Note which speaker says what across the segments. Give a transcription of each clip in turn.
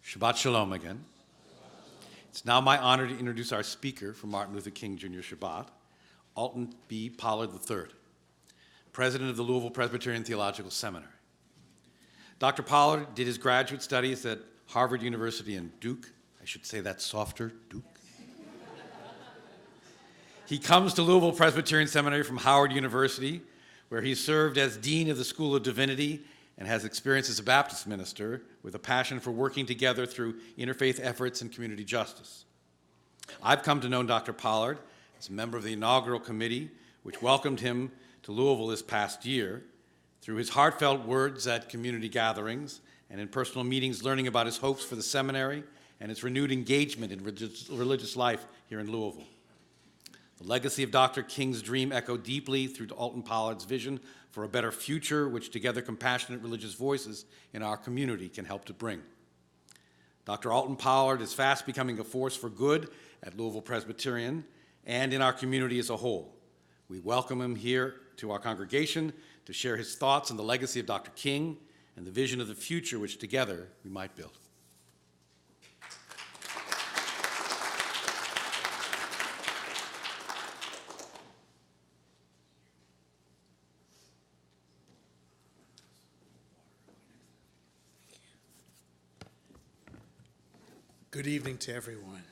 Speaker 1: Shabbat Shalom again. It's now my honor to introduce our speaker for Martin Luther King Jr. Shabbat, Alton B. Pollard III, president of the Louisville Presbyterian Theological Seminary. Dr. Pollard did his graduate studies at Harvard University and Duke. I should say that softer, Duke. He comes to Louisville Presbyterian Seminary from Howard University, where he served as Dean of the School of Divinity and has experience as a Baptist minister with a passion for working together through interfaith efforts and community justice. I've come to know Dr. Pollard as a member of the inaugural committee, which welcomed him to Louisville this past year, through his heartfelt words at community gatherings and in personal meetings learning about his hopes for the seminary and its renewed engagement in religious life here in Louisville. The legacy of Dr. King's dream echoed deeply through Alton Pollard's vision for a better future, which together compassionate religious voices in our community can help to bring. Dr. Alton Pollard is fast becoming a force for good at Louisville Presbyterian and in our community as a whole. We welcome him here to our congregation to share his thoughts on the legacy of Dr. King and the vision of the future which together we might build.
Speaker 2: Good evening to everyone.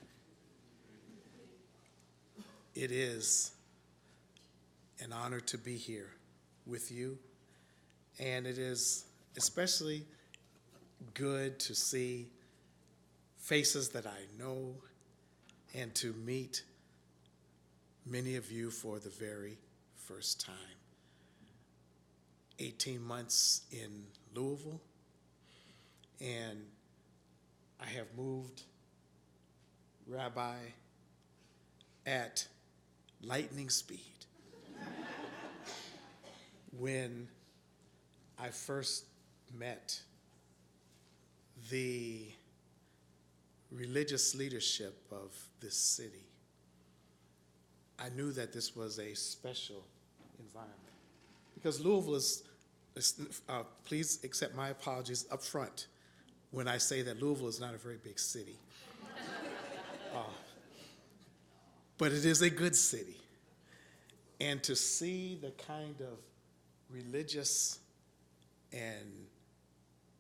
Speaker 2: It is an honor to be here with you, and it is especially good to see faces that I know and to meet many of you for the very first time. 18 months in Louisville, and I have moved Rabbi at lightning speed. When I first met the religious leadership of this city, I knew that this was a special environment. Because Louisville is please accept my apologies up front when I say that Louisville is not a very big city. But it is a good city. And to see the kind of religious and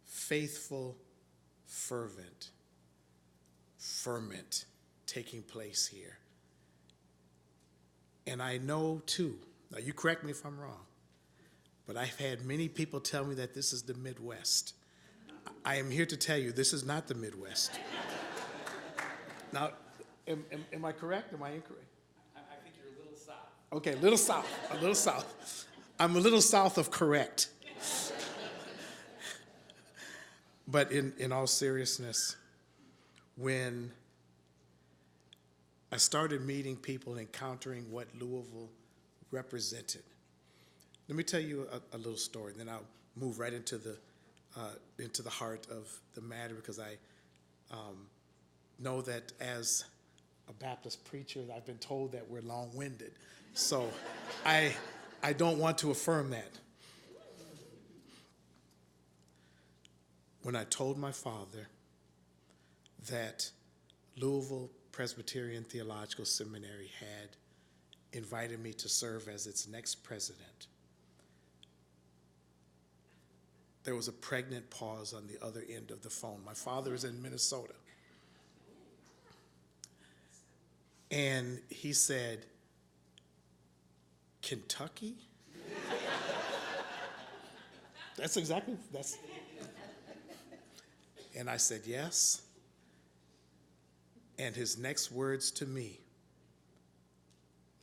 Speaker 2: faithful, fervent ferment taking place here. And I know too, now you correct me if I'm wrong, but I've had many people tell me that this is the Midwest. I am here to tell you this is not the Midwest. Now, am I correct? Am I incorrect?
Speaker 1: I think you're a little south.
Speaker 2: Okay, a little south. I'm a little south of correct. But in all seriousness, when I started meeting people, encountering what Louisville represented, let me tell you a little story, then I'll move right into the heart of the matter, because I know that as a Baptist preacher, I've been told that we're long-winded. So I don't want to affirm that. When I told my father that Louisville Presbyterian Theological Seminary had invited me to serve as its next president, there was a pregnant pause on the other end of the phone. My father is in Minnesota. And he said, Kentucky? That's. And I said, yes. And his next words to me,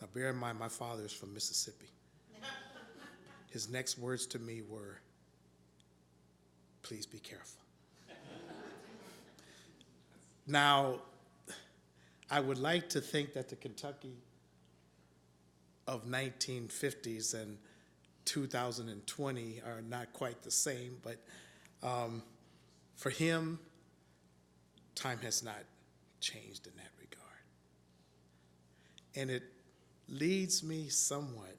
Speaker 2: now bear in mind, my father is from Mississippi. His next words to me were, please be careful. Now, I would like to think that the Kentucky of 1950s and 2020 are not quite the same, but for him, time has not changed in that regard. And it leads me somewhat,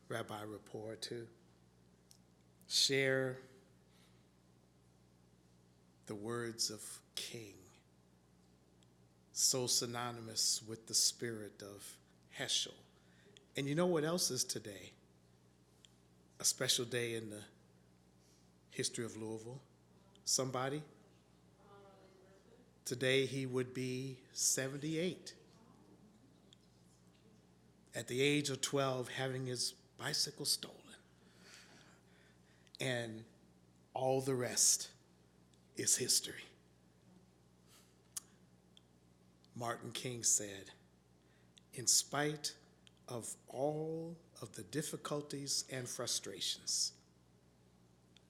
Speaker 2: Rabbi Rapport, to share the words of king, so synonymous with the spirit of Heschel. And you know what else is today? A special day in the history of Louisville. Somebody? Today he would be 78. At the age of 12, having his bicycle stolen. And all the rest is history. Martin King said, in spite of all of the difficulties and frustrations,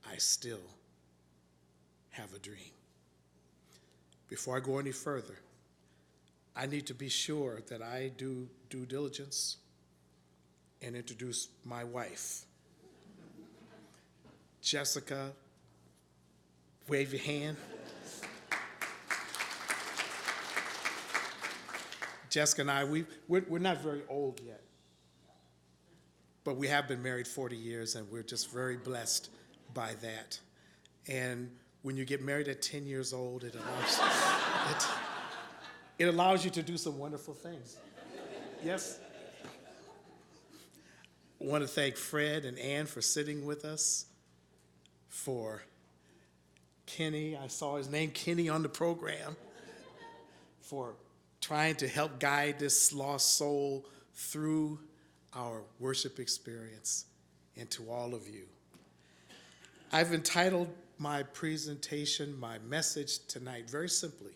Speaker 2: I still have a dream. Before I go any further, I need to be sure that I do due diligence and introduce my wife. Jessica, wave your hand. Jessica and I, we're not very old yet, but we have been married 40 years, and we're just very blessed by that. And when you get married at 10 years old, it allows you to do some wonderful things. Yes? I want to thank Fred and Ann for sitting with us, for Kenny, I saw his name, Kenny, on the program, for trying to help guide this lost soul through our worship experience, and to all of you. I've entitled my presentation, my message tonight, very simply,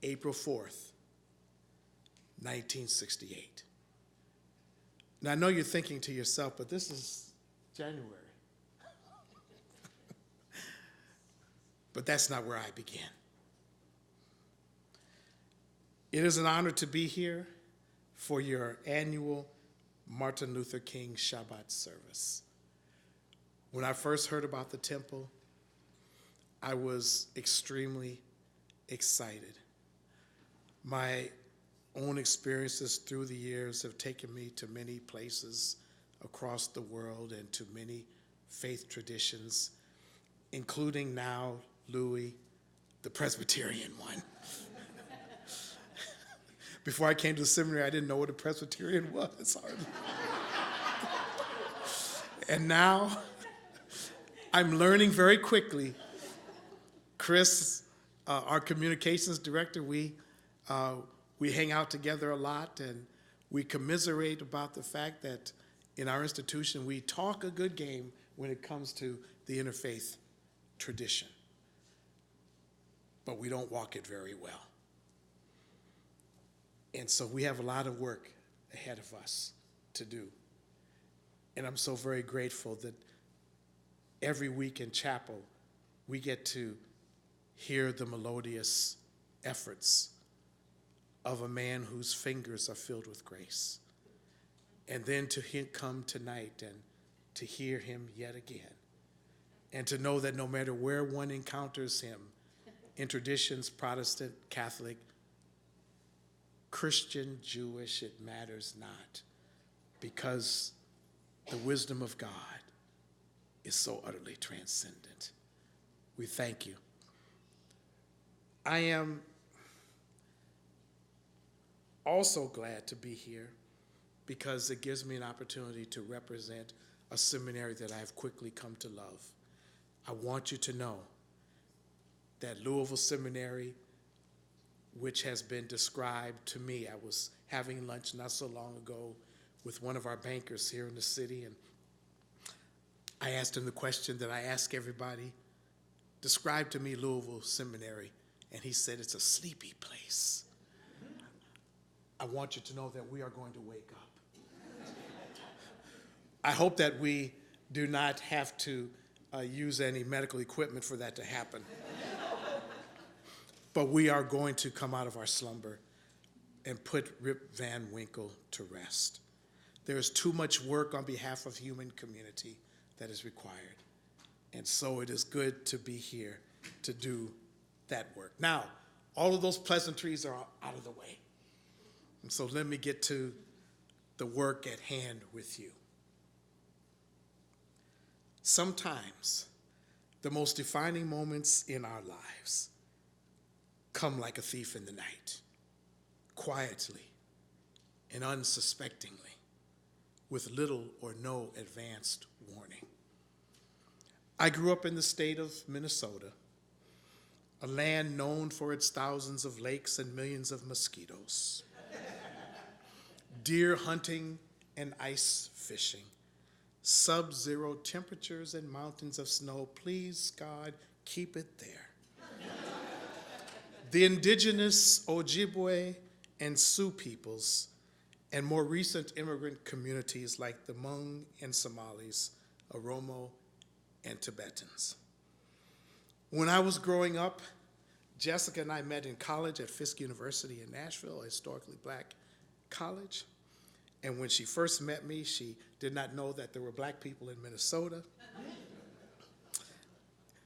Speaker 2: April 4th, 1968. Now, I know you're thinking to yourself, but this is January. But that's not where I began. It is an honor to be here for your annual Martin Luther King Shabbat service. When I first heard about the temple, I was extremely excited. My own experiences through the years have taken me to many places across the world and to many faith traditions, including now, Louis, the Presbyterian one. Before I came to the seminary, I didn't know what a Presbyterian was. And now, I'm learning very quickly. Chris, our communications director, we hang out together a lot, and we commiserate about the fact that in our institution, we talk a good game when it comes to the interfaith tradition, but we don't walk it very well. And so we have a lot of work ahead of us to do. And I'm so very grateful that every week in chapel, we get to hear the melodious efforts of a man whose fingers are filled with grace. And then to come tonight and to hear him yet again. And to know that no matter where one encounters him, in traditions, Protestant, Catholic, Christian, Jewish, it matters not, because the wisdom of God is so utterly transcendent. We thank you. I am also glad to be here because it gives me an opportunity to represent a seminary that I have quickly come to love. I want you to know that Louisville Seminary, which has been described to me, I was having lunch not so long ago with one of our bankers here in the city, and I asked him the question that I ask everybody: describe to me Louisville Seminary. And he said, it's a sleepy place. I want you to know that we are going to wake up. I hope that we do not have to use any medical equipment for that to happen. But we are going to come out of our slumber and put Rip Van Winkle to rest. There is too much work on behalf of human community that is required. And so it is good to be here to do that work. Now, all of those pleasantries are out of the way. And so let me get to the work at hand with you. Sometimes The most defining moments in our lives come like a thief in the night, quietly and unsuspectingly, with little or no advanced warning. I grew up in the state of Minnesota, a land known for its thousands of lakes and millions of mosquitoes, deer hunting and ice fishing, sub-zero temperatures and mountains of snow. Please, God, keep it there. The indigenous Ojibwe and Sioux peoples, and more recent immigrant communities like the Hmong and Somalis, Oromo, and Tibetans. When I was growing up, Jessica and I met in college at Fisk University in Nashville, a historically black college. And when she first met me, she did not know that there were black people in Minnesota.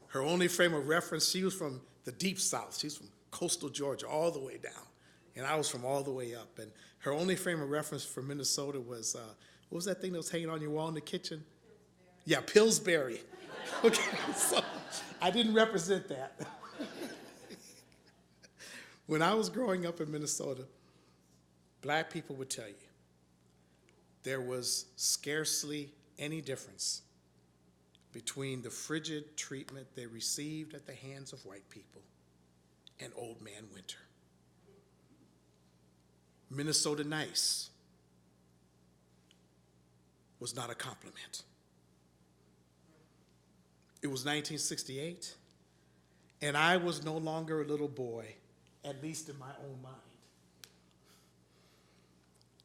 Speaker 2: Her only frame of reference, she was from the deep south. She's from coastal Georgia all the way down. And I was from all the way up. And her only frame of reference for Minnesota was, what was that thing that was hanging on your wall in the kitchen? Pillsbury. Yeah, Pillsbury. Okay, so I didn't represent that. When I was growing up in Minnesota, black people would tell you there was scarcely any difference between the frigid treatment they received at the hands of white people and Old Man Winter. Minnesota nice was not a compliment. It was 1968, and I was no longer a little boy, at least in my own mind.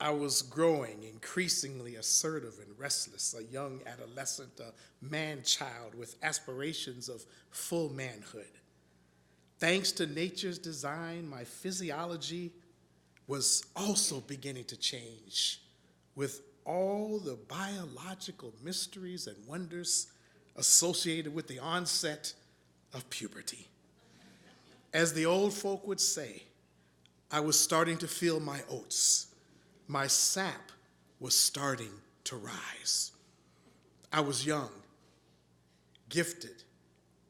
Speaker 2: I was growing, increasingly assertive and restless, a young adolescent, a man-child with aspirations of full manhood. Thanks to nature's design, my physiology was also beginning to change with all the biological mysteries and wonders associated with the onset of puberty. As the old folk would say, I was starting to feel my oats. My sap was starting to rise. I was young, gifted,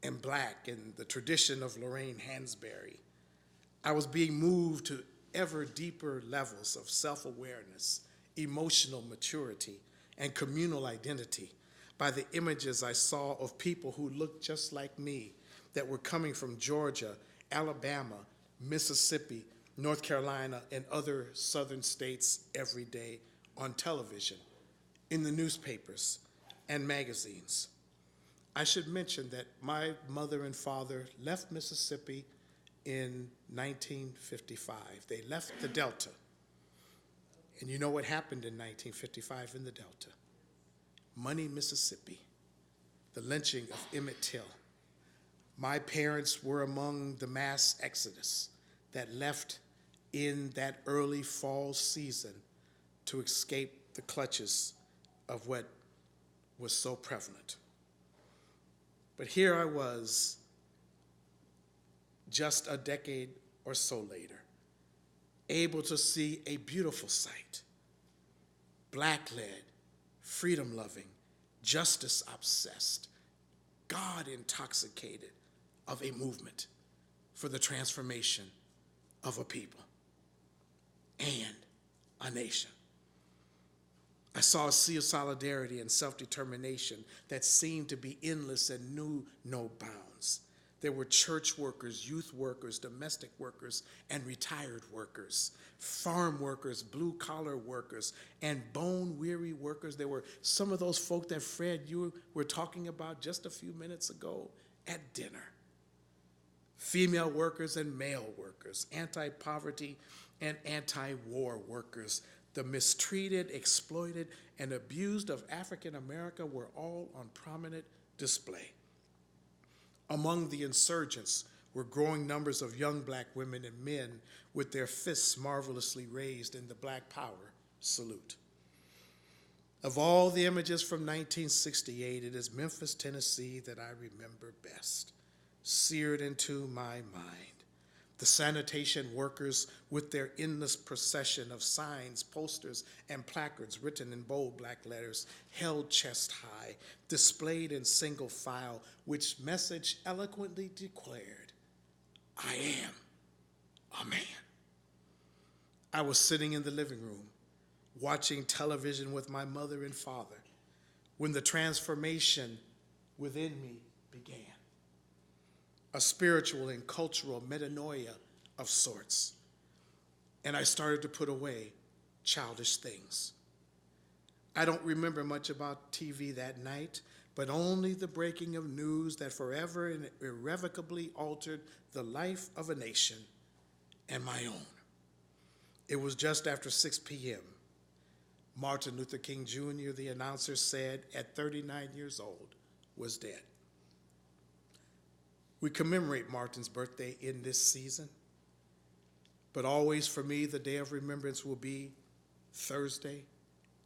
Speaker 2: and black in the tradition of Lorraine Hansberry. I was being moved to ever deeper levels of self-awareness, emotional maturity, and communal identity by the images I saw of people who looked just like me that were coming from Georgia, Alabama, Mississippi, North Carolina, and other southern states every day on television, in the newspapers, and magazines. I should mention that my mother and father left Mississippi in 1955. They left the Delta. And you know what happened in 1955 in the Delta? Money, Mississippi, the lynching of Emmett Till. My parents were among the mass exodus that left in that early fall season to escape the clutches of what was so prevalent. But here I was, just a decade or so later, able to see a beautiful sight, black-led, freedom-loving, justice-obsessed, God-intoxicated of a movement for the transformation of a people and a nation. I saw a sea of solidarity and self-determination that seemed to be endless and knew no bounds. There were church workers, youth workers, domestic workers, and retired workers, farm workers, blue-collar workers, and bone-weary workers. There were some of those folk that, Fred, you were talking about just a few minutes ago at dinner. Female workers and male workers, anti-poverty and anti-war workers. The mistreated, exploited, and abused of African America were all on prominent display. Among the insurgents were growing numbers of young black women and men with their fists marvelously raised in the Black Power salute. Of all the images from 1968, it is Memphis, Tennessee that I remember best, seared into my mind. The sanitation workers, with their endless procession of signs, posters, and placards written in bold black letters, held chest high, displayed in single file, which message eloquently declared, "I am a man." I was sitting in the living room, watching television with my mother and father, when the transformation within me began. A spiritual and cultural metanoia of sorts. And I started to put away childish things. I don't remember much about TV that night, but only the breaking of news that forever and irrevocably altered the life of a nation and my own. It was just after 6 p.m. Martin Luther King Jr., the announcer said, at 39 years old, was dead. We commemorate Martin's birthday in this season, but always for me, the day of remembrance will be Thursday,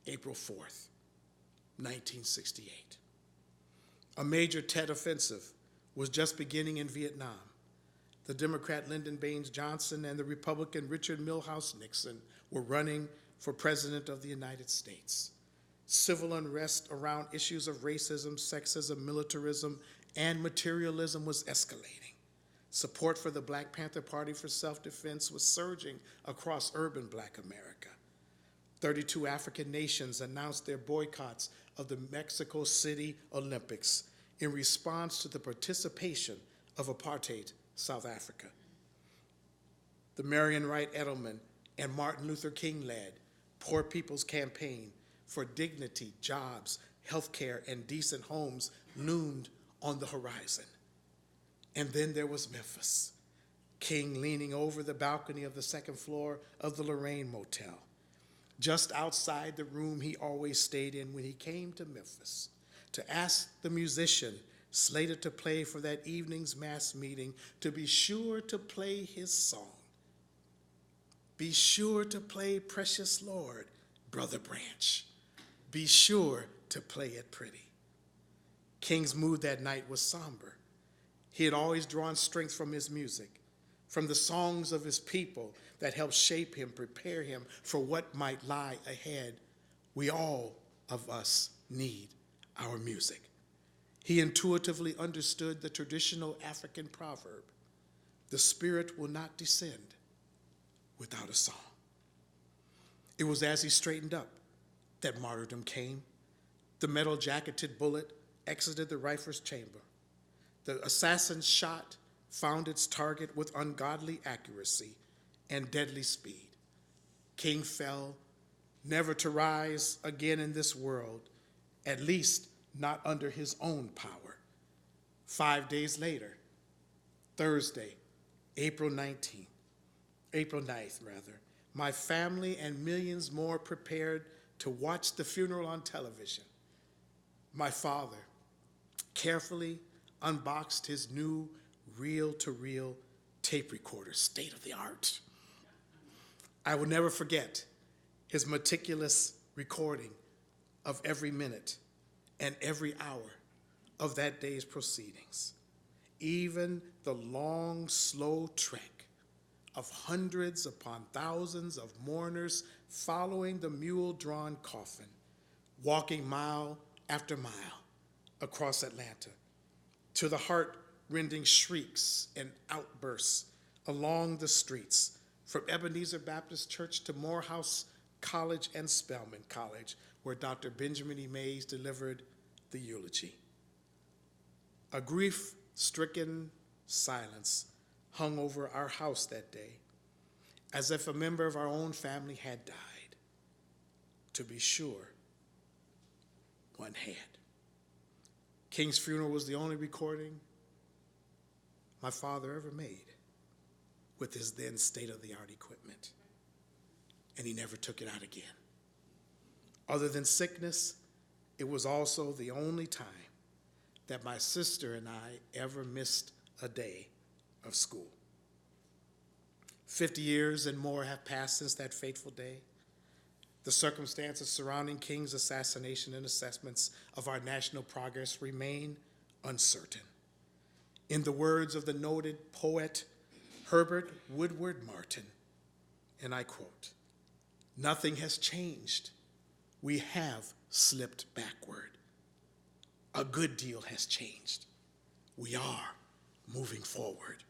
Speaker 2: April 4th, 1968. A major Tet offensive was just beginning in Vietnam. The Democrat Lyndon Baines Johnson and the Republican Richard Milhous Nixon were running for President of the United States. Civil unrest around issues of racism, sexism, militarism, and materialism was escalating. Support for the Black Panther Party for self-defense was surging across urban Black America. 32 African nations announced their boycotts of the Mexico City Olympics in response to the participation of apartheid South Africa. The Marion Wright Edelman and Martin Luther King led Poor People's Campaign for dignity, jobs, health care, and decent homes loomed on the horizon. And then there was Memphis, King leaning over the balcony of the second floor of the Lorraine Motel, just outside the room he always stayed in when he came to Memphis, to ask the musician slated to play for that evening's mass meeting to be sure to play his song. Be sure to play Precious Lord, Brother Branch. Be sure to play it pretty. King's mood that night was somber. He had always drawn strength from his music, from the songs of his people that helped shape him, prepare him for what might lie ahead. We all of us need our music. He intuitively understood the traditional African proverb, "The spirit will not descend without a song." It was as he straightened up that martyrdom came. The metal-jacketed bullet exited the rifle's chamber. The assassin's shot found its target with ungodly accuracy and deadly speed. King fell, never to rise again in this world, at least not under his own power. 5 days later, Thursday, April 9th, my family and millions more prepared to watch the funeral on television. My father carefully unboxed his new reel-to-reel tape recorder, state of the art. I will never forget his meticulous recording of every minute and every hour of that day's proceedings. Even the long, slow trek of hundreds upon thousands of mourners following the mule-drawn coffin, walking mile after mile across Atlanta, to the heart-rending shrieks and outbursts along the streets, from Ebenezer Baptist Church to Morehouse College and Spelman College, where Dr. Benjamin E. Mays delivered the eulogy. A grief-stricken silence hung over our house that day, as if a member of our own family had died. To be sure, one had. King's funeral was the only recording my father ever made with his then state-of-the-art equipment, and he never took it out again. Other than sickness, it was also the only time that my sister and I ever missed a day of school. 50 years and more have passed since that fateful day. The circumstances surrounding King's assassination and assessments of our national progress remain uncertain. In the words of the noted poet Herbert Woodward Martin, and I quote, "Nothing has changed. We have slipped backward. A good deal has changed. We are moving forward."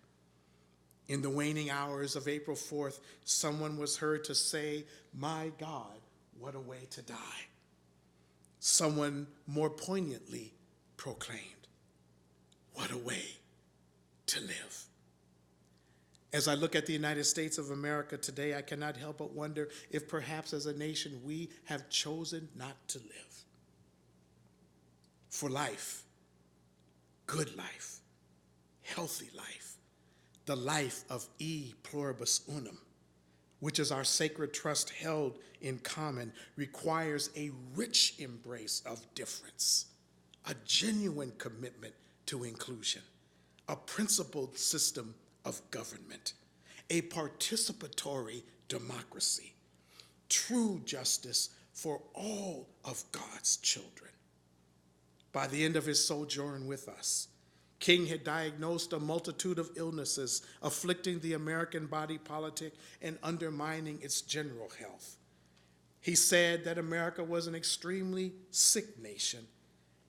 Speaker 2: In the waning hours of April 4th, someone was heard to say, "My God, what a way to die." Someone more poignantly proclaimed, "What a way to live." As I look at the United States of America today, I cannot help but wonder if perhaps as a nation we have chosen not to live. For life, good life, healthy life, the life of e pluribus unum, which is our sacred trust held in common, requires a rich embrace of difference, a genuine commitment to inclusion, a principled system of government, a participatory democracy, true justice for all of God's children. By the end of his sojourn with us, King had diagnosed a multitude of illnesses afflicting the American body politic and undermining its general health. He said that America was an extremely sick nation.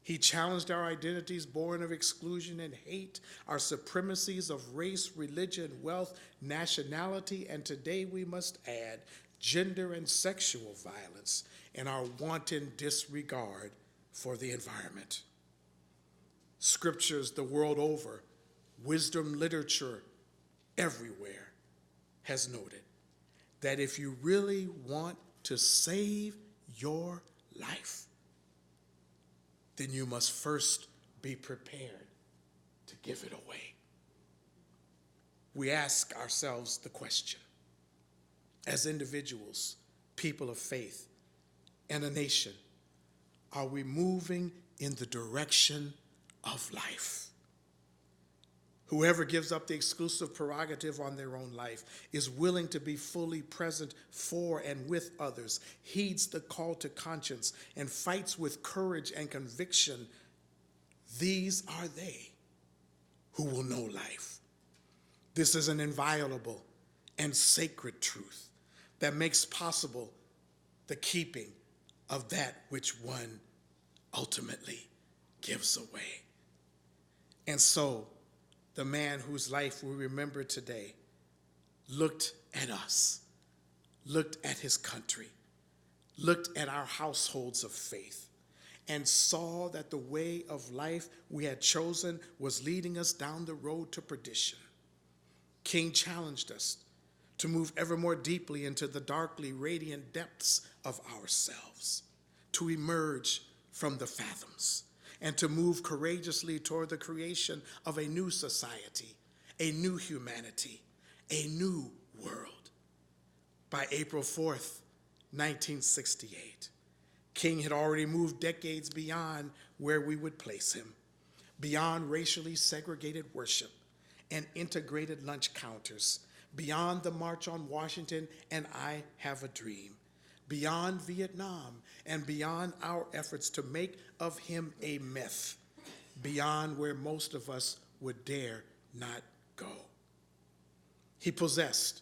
Speaker 2: He challenged our identities born of exclusion and hate, our supremacies of race, religion, wealth, nationality, and today we must add gender and sexual violence, and our wanton disregard for the environment. Scriptures the world over, wisdom literature everywhere has noted that if you really want to save your life, then you must first be prepared to give it away. We ask ourselves the question, as individuals, people of faith, and a nation, are we moving in the direction of life? Whoever gives up the exclusive prerogative on their own life, is willing to be fully present for and with others, heeds the call to conscience, and fights with courage and conviction, these are they who will know life. This is an inviolable and sacred truth that makes possible the keeping of that which one ultimately gives away. And so, the man whose life we remember today looked at us, looked at his country, looked at our households of faith, and saw that the way of life we had chosen was leading us down the road to perdition. King challenged us to move ever more deeply into the darkly radiant depths of ourselves, to emerge from the fathoms, and to move courageously toward the creation of a new society, a new humanity, a new world. By April 4th, 1968, King had already moved decades beyond where we would place him, beyond racially segregated worship and integrated lunch counters, beyond the March on Washington and I Have a Dream, beyond Vietnam, and beyond our efforts to make of him a myth, beyond where most of us would dare not go. He possessed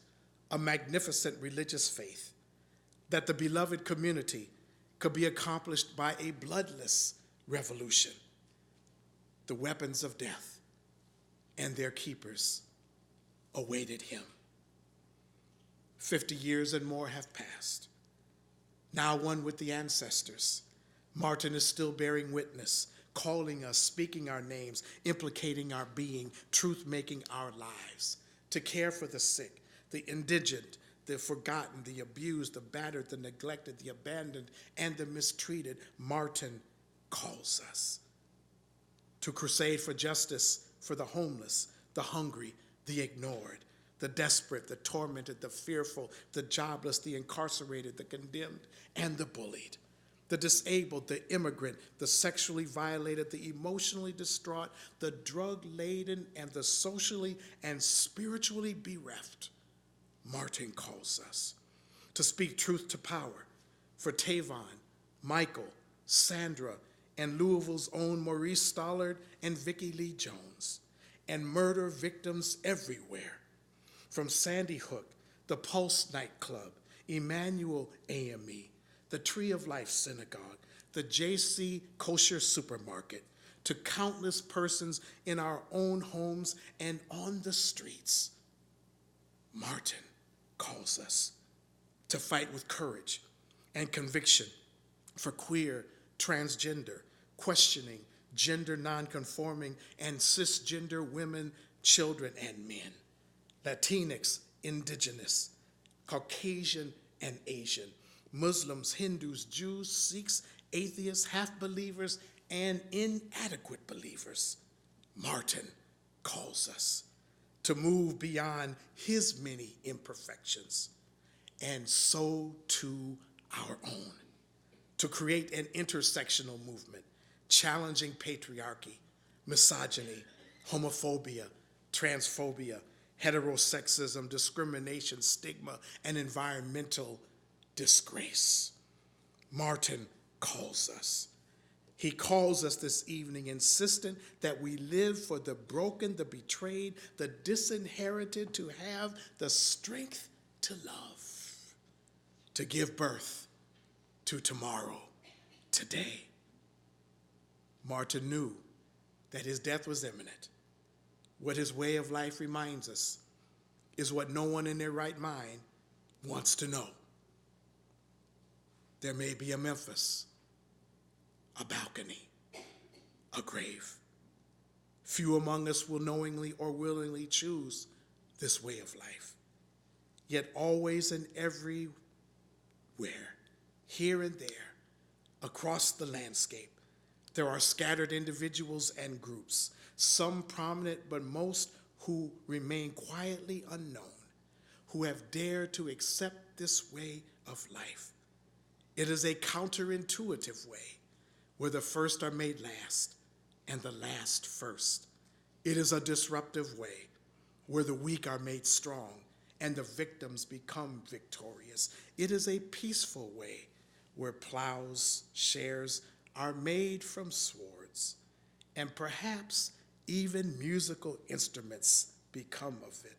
Speaker 2: a magnificent religious faith that the beloved community could be accomplished by a bloodless revolution. The weapons of death and their keepers awaited him. 50 years and more have passed. Now one with the ancestors, Martin is still bearing witness, calling us, speaking our names, implicating our being, truth-making our lives, to care for the sick, the indigent, the forgotten, the abused, the battered, the neglected, the abandoned, and the mistreated. Martin calls us to crusade for justice for the homeless, the hungry, the ignored, the desperate, the tormented, the fearful, the jobless, the incarcerated, the condemned, and the bullied, the disabled, the immigrant, the sexually violated, the emotionally distraught, the drug-laden, and the socially and spiritually bereft. Martin calls us to speak truth to power for Tavon, Michael, Sandra, and Louisville's own Maurice Stollard and Vicki Lee Jones, and murder victims everywhere, from Sandy Hook, the Pulse Nightclub, Emmanuel AME, the Tree of Life Synagogue, the JC Kosher Supermarket, to countless persons in our own homes and on the streets. Martin calls us to fight with courage and conviction for queer, transgender, questioning, gender nonconforming, and cisgender women, children, and men, Latinx, Indigenous, Caucasian, and Asian, Muslims, Hindus, Jews, Sikhs, atheists, half-believers, and inadequate believers. Martin calls us to move beyond his many imperfections, and so to our own, to create an intersectional movement challenging patriarchy, misogyny, homophobia, transphobia, heterosexism, discrimination, stigma, and environmental disgrace. Martin calls us. He calls us this evening, insistent that we live for the broken, the betrayed, the disinherited, to have the strength to love, to give birth to tomorrow, today. Martin knew that his death was imminent. What his way of life reminds us is what no one in their right mind wants to know. There may be a Memphis, a balcony, a grave. Few among us will knowingly or willingly choose this way of life. Yet always and everywhere, here and there, across the landscape, there are scattered individuals and groups, some prominent but most who remain quietly unknown, who have dared to accept this way of life. It is a counterintuitive way, where the first are made last and the last first. It is a disruptive way, where the weak are made strong and the victims become victorious. It is a peaceful way, where plows, shares are made from swords, and perhaps even musical instruments become of it,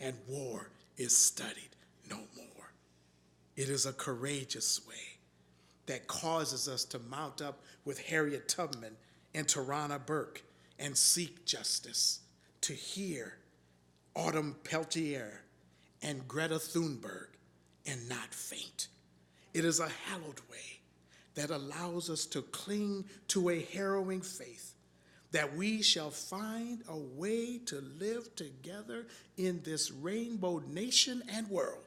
Speaker 2: and war is studied no more. It is a courageous way that causes us to mount up with Harriet Tubman and Tarana Burke and seek justice, to hear Autumn Peltier and Greta Thunberg and not faint. It is a hallowed way that allows us to cling to a harrowing faith that we shall find a way to live together in this rainbow nation and world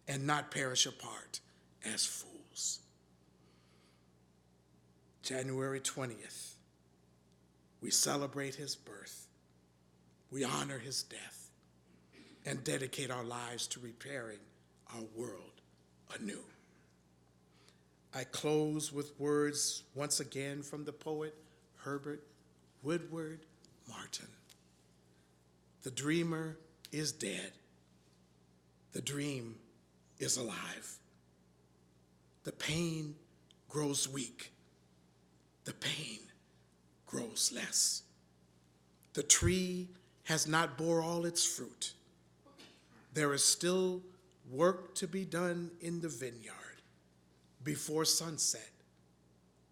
Speaker 2: and not perish apart as fools. January 20th, we celebrate his birth, we honor his death, and dedicate our lives to repairing our world anew. I close with words once again from the poet Herbert Woodward Martin. The dreamer is dead. The dream is alive. The pain grows weak. The pain grows less. The tree has not bore all its fruit. There is still work to be done in the vineyard before sunset,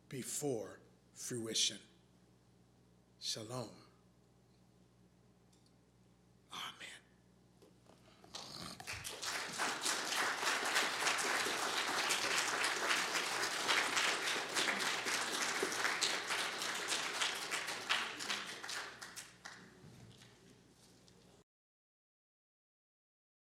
Speaker 2: before fruition. Shalom.